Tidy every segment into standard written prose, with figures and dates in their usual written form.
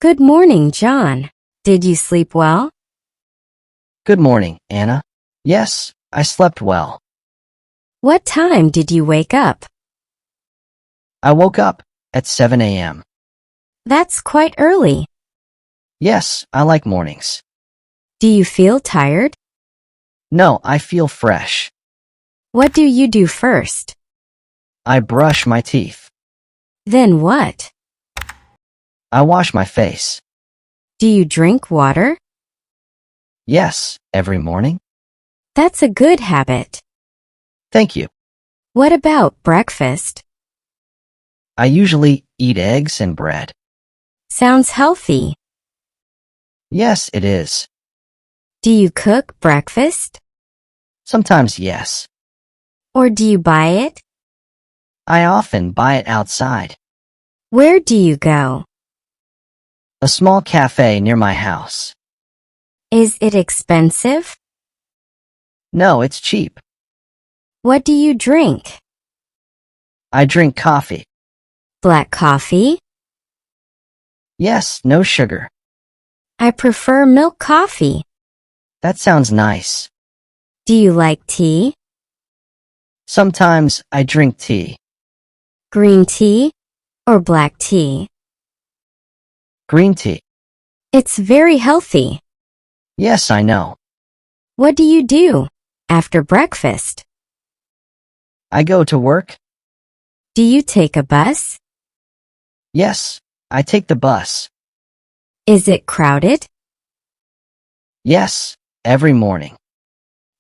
Good morning, John. Did you sleep well? Good morning, Anna. Yes, I slept well. What time did you wake up? I woke up at 7 a.m. That's quite early. Yes, I like mornings. Do you feel tired? No, I feel fresh. What do you do first? I brush my teeth. Then what? I wash my face. Do you drink water? Yes, every morning. That's a good habit. Thank you. What about breakfast? I usually eat eggs and bread. Sounds healthy. Yes, it is. Do you cook breakfast? Sometimes yes. Or do you buy it? I often buy it outside. Where do you go? A small cafe near my house. Is it expensive? No, it's cheap. What do you drink? I drink coffee. Black coffee? Yes, no sugar. I prefer milk coffee. That sounds nice. Do you like tea? Sometimes I drink tea. Green tea or black tea? Green tea. It's very healthy. Yes, I know. What do you do after breakfast? I go to work. Do you take a bus? Yes, I take the bus. Is it crowded? Yes, every morning.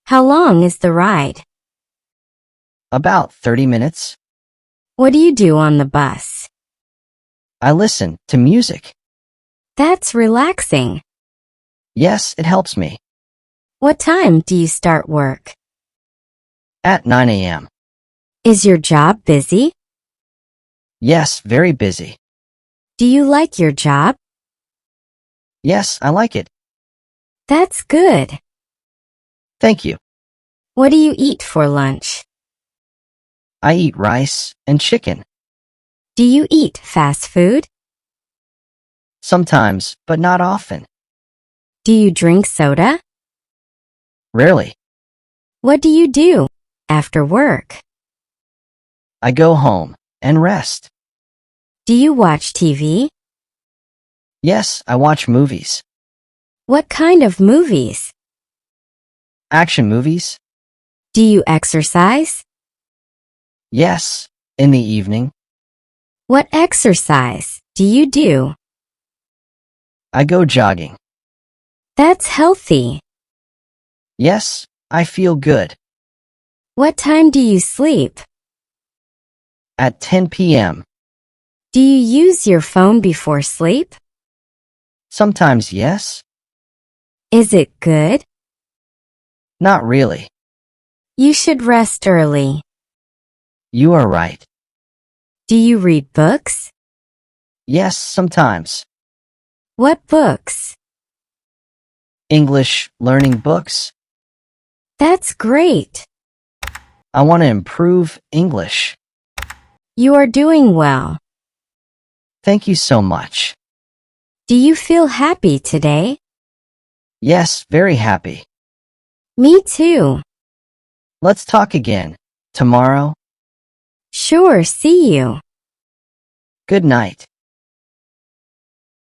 How long is the ride? About 30 minutes. What do you do on the bus? I listen to music. That's relaxing. Yes, it helps me. What time do you start work? At 9 a.m. Is your job busy? Yes, very busy. Do you like your job? Yes, I like it. That's good. Thank you. What do you eat for lunch? I eat rice and chicken. Do you eat fast food? Sometimes, but not often. Do you drink soda? Rarely. What do you do after work? I go home and rest. Do you watch TV? Yes, I watch movies. What kind of movies? Action movies? Do you exercise? Yes, in the evening. What exercise do you do? I go jogging. That's healthy. Yes, I feel good. What time do you sleep? At 10 p.m. Do you use your phone before sleep? Sometimes yes. Is it good? Not really. You should rest early. You are right. Do you read books? Yes, sometimes. What books? English learning books. That's great. I want to improve English. You are doing well. Thank you so much. Do you feel happy today? Yes, very happy. Me too. Let's talk again tomorrow. Sure, see you. Good night.